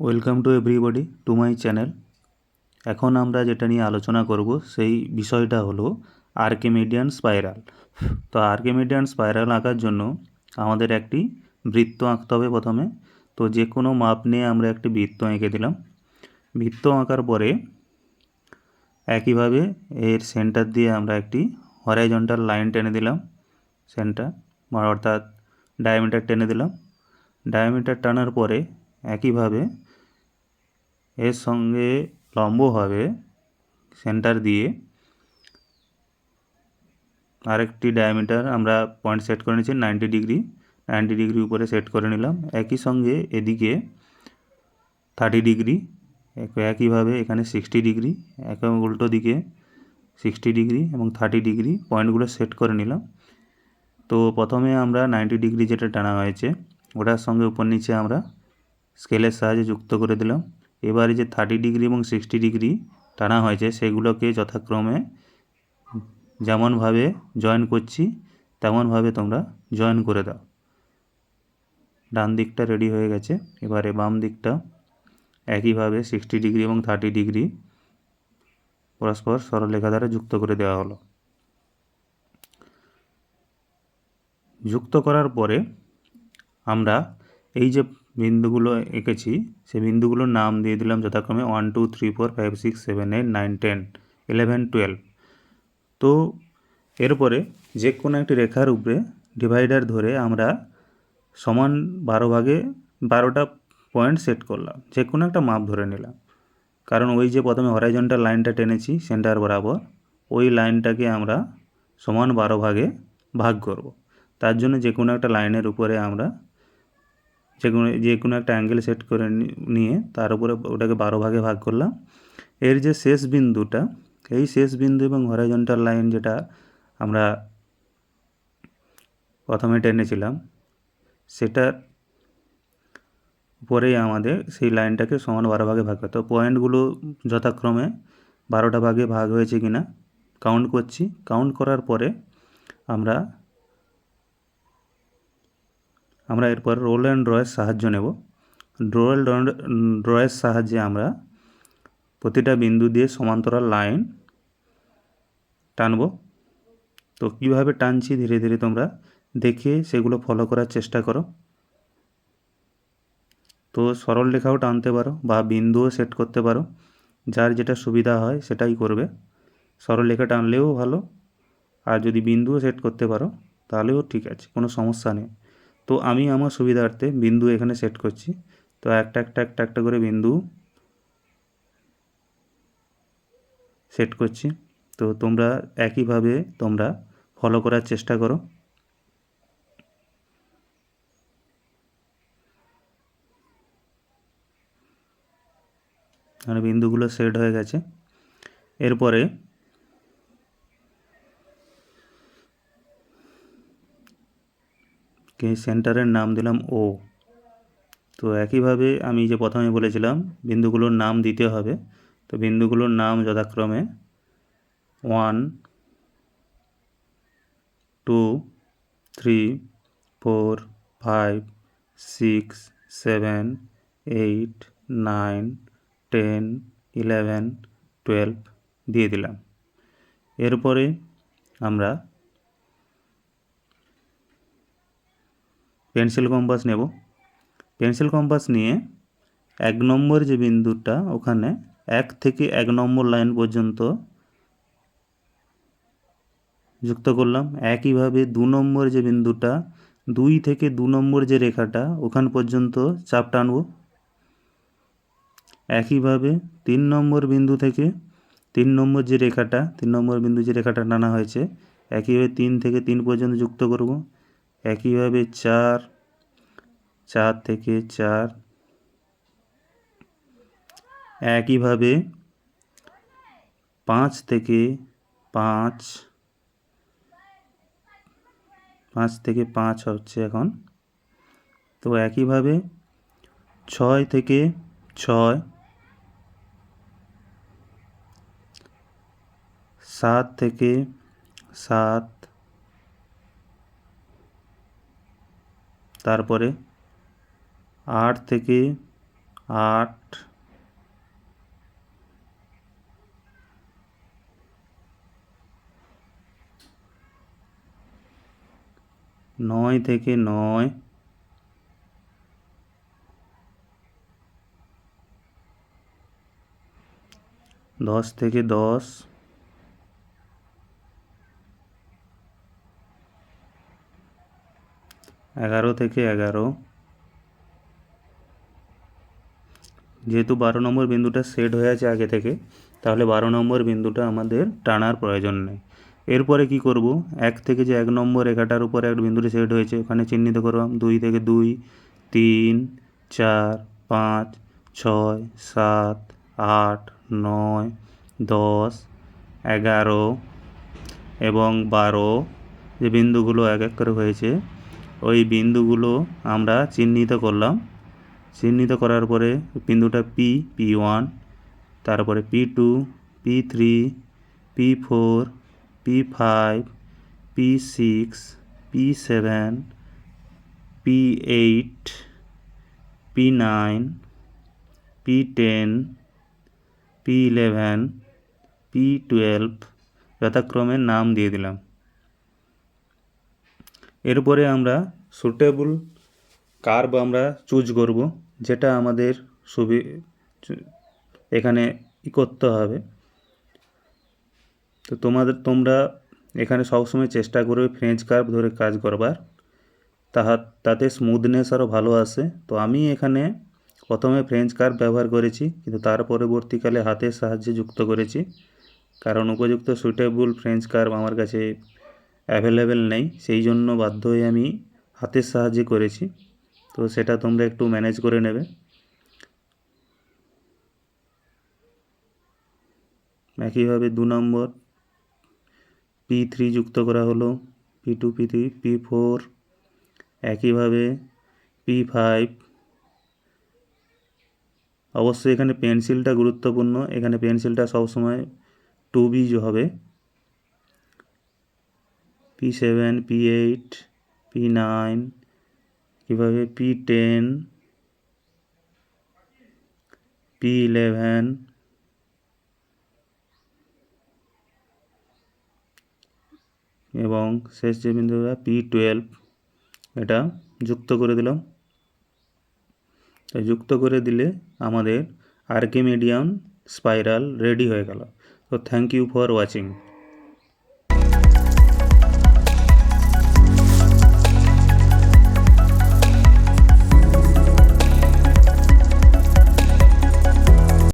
Welcome to everybody to my channel. এখন আমরা যেটা নিয়ে আলোচনা করব সেই বিষয়টা হলো আর্কিমিডিয়ান স্পাইরাল। তো আর্কিমিডিয়ান স্পাইরাল আঁকার জন্য আমাদের একটি বৃত্ত আঁকতে হবে প্রথমে। তো যে কোনো মাপ নিয়ে আমরা একটি বৃত্ত এঁকে দিলাম। বৃত্ত আঁকার পরে একইভাবে এর সেন্টার দিয়ে আমরা একটি হরাইজন্টাল লাইন টেনে দিলাম, সেন্টার অর্থাৎ ডায়ামিটার টেনে দিলাম। ডায়ামিটার টানার পরে একইভাবে এর সঙ্গে লম্বভাবে সেন্টার দিয়ে আরেকটি ডায়ামিটার আমরা পয়েন্ট সেট করে নিচ্ছি 90 ডিগ্রি উপরে সেট করে নিলাম। একই সঙ্গে এদিকে 30 ডিগ্রি, একইভাবে এখানে 60 ডিগ্রি, একদম উল্টো দিকে 60 ডিগ্রি এবং 30 ডিগ্রি পয়েন্টগুলো সেট করে নিলাম। তো প্রথমে আমরা 90 ডিগ্রি যেটা টানা হয়েছে ওটার সঙ্গে উপর নিচে আমরা স্কেলের সাহায্যে যুক্ত করে দিলাম। এবারে যে 30 ডিগ্রি এবং 60 ডিগ্রি টানা হয়েছে সেগুলোকে যথাক্রমে যেমনভাবে জয়েন করছি তেমনভাবে তোমরা জয়েন করে দাও। ডান দিকটা রেডি হয়ে গেছে। এবারে বাম দিকটা একইভাবে 60 ডিগ্রি এবং 30 ডিগ্রি পরস্পর সরলরেখা দ্বারা যুক্ত করে দেওয়া হলো। যুক্ত করার পরে আমরা এই যে বিন্দুগুলো এঁকেছি সেই বিন্দুগুলোর নাম দিয়ে দিলাম যথাক্রমে 1 2 3 4 5 6 7 8 9 10 11 12। তো এরপরে যে কোনো একটি রেখার উপরে ডিভাইডার ধরে আমরা সমান 12 ভাগে 12টা পয়েন্ট সেট করলাম, যে কোনো একটা মাপ ধরে নিলাম। কারণ ওই যে প্রথমে হরাইজন্টাল লাইনটা টেনেছি সেন্টার বরাবর, ওই লাইনটাকে আমরা সমান 12 ভাগে ভাগ করব। তার জন্য যে কোনো একটা লাইনের উপরে আমরা যে কোনো একটা অ্যাঙ্গেল সেট করে নিয়ে তার উপরে ওটাকে 12 ভাগে ভাগ করলাম। এর যে শেষ বিন্দুটা, এই শেষ বিন্দু এবং হরাইজন্টাল লাইন যেটা আমরা প্রথমে টেনেছিলাম সেটার উপরেই আমাদের সেই লাইনটাকে সমান 12 ভাগে ভাগ করতে হবে। পয়েন্টগুলো যথাক্রমে 12টা ভাগে ভাগ হয়েছে কিনা কাউন্ট করছি। কাউন্ট করার পরে আমরা এরপর রোল অ্যান্ড ড্রয়ের সাহায্য নেব। ড্রয়ের সাহায্যে আমরা প্রতিটা বিন্দু দিয়ে সমান্তরাল লাইন টানব। তো কীভাবে টানছি ধীরে ধীরে তোমরা দেখে সেগুলো ফলো করার চেষ্টা করো। তো সরল রেখাও টানতে পারো বা বিন্দুও সেট করতে পারো, যার যেটা সুবিধা হয় সেটাই করবে। সরল রেখা টানলেও ভালো, আর যদি বিন্দুও সেট করতে পারো তাহলেও ঠিক আছে, কোনো সমস্যা নেই। তো আমি আমার সুবিধার্থে বিন্দু এখানে সেট করছি। তো একটা করে বিন্দু সেট করছি। তো তোমরা একইভাবে তোমরা ফলো করার চেষ্টা করো। আর বিন্দুগুলো সেট হয়ে গেছে। এরপরে সেন্টারের নাম দিলাম ও। তো একইভাবে আমি যে প্রথমে বলেছিলাম বিন্দুগুলোর নাম দিতে হবে, তো বিন্দুগুলোর নাম যথাক্রমে 1 2 3 4 5 6 7 8 9 10 11 12 দিয়ে দিলাম। এরপরে আমরা পেন্সিল কম্পাস নেব। পেন্সিল কম্পাস নিয়ে 1 নম্বর যে বিন্দুটা ওখানে 1 থেকে 1 নম্বর লাইন পর্যন্ত যুক্ত করলাম। একইভাবে 2 নম্বর যে বিন্দুটা 2 থেকে 2 নম্বর যে রেখাটা ওখান পর্যন্ত চাপ টানব। একইভাবে 3 নম্বর বিন্দু থেকে 3 নম্বর যে রেখাটা 3 নম্বর বিন্দু যে রেখাটা টানা হয়েছে একইভাবে 3 থেকে 3 পর্যন্ত যুক্ত করব। একইভাবে 4 থেকে 4, একইভাবে 5 থেকে 5 হচ্ছে এখন। তো একইভাবে 6 থেকে 6, 7 থেকে 7, তারপরে 8 থেকে 8, 9 থেকে 9, 10 থেকে 10, 11 থেকে 11, যেহেতু 12 নম্বর বিন্দুটা সেট হয়ে আছে আগে থেকে, তাহলে 12 নম্বর বিন্দুটা আমাদের টানার প্রয়োজন নেই। এরপরে কি করব, 1 থেকে যে 1 নম্বর রেখাটার উপরে একটা বিন্দুটি সেট হয়েছে ওখানে চিহ্নিত করলাম, 2 থেকে 2, 3, 4, 5, 6, 7, 8, 9, 10, 11 এবং 12 যে বিন্দুগুলো এক এক করে হয়েছে ওই বিন্দুগুলো আমরা চিহ্নিত করলাম। চিহ্নিত করার পরে বিন্দুটা P1, তারপরে P2, P3, P4, P5, P6, P7, P8, P9, P10, P11, P12 যথাক্রমে নাম দিয়ে দিলাম। এরপরে আমরা সুটেবল কার্ভ আমরা চুজ করব, যেটা আমাদের এখানে করতে হবে। তো তোমরা এখানে সবসময় চেষ্টা করবে ফ্রেঞ্চ কার্ভ ধরে কাজ করবার, তাতে স্মুথনেস আরও ভালো আসে। তো আমি এখানে প্রথমে ফ্রেঞ্চ কার্ভ ব্যবহার করেছি, কিন্তু তার পরবর্তীকালে হাতের সাহায্যে যুক্ত করেছি, কারণ উপযুক্ত সুটেবল ফ্রেঞ্চ কার্ভ আমার কাছে অ্যাভেলেবেল নেই, সেই জন্য বাধ্য হয়ে আমি হাতের সাহায্যে করেছি। তো সেটা তোমরা একটু ম্যানেজ করে নেবে। একইভাবে 2 নম্বর P3 যুক্ত করা হলো, P2, P3, P4, একইভাবে P5। অবশ্যই এখানে পেন্সিলটা গুরুত্বপূর্ণ, এখানে পেন্সিলটা সবসময় 2B হবে। P7, P8, P9, কীভাবে P10, P11 এবং শেষ যে বিন্দুটা P12, এটা যুক্ত করে দিলাম। যুক্ত করে দিলে আমাদের আর্কিমিডিয়ান স্পাইরাল রেডি হয়ে গেল। তো থ্যাংক ইউ ফর ওয়াচিং।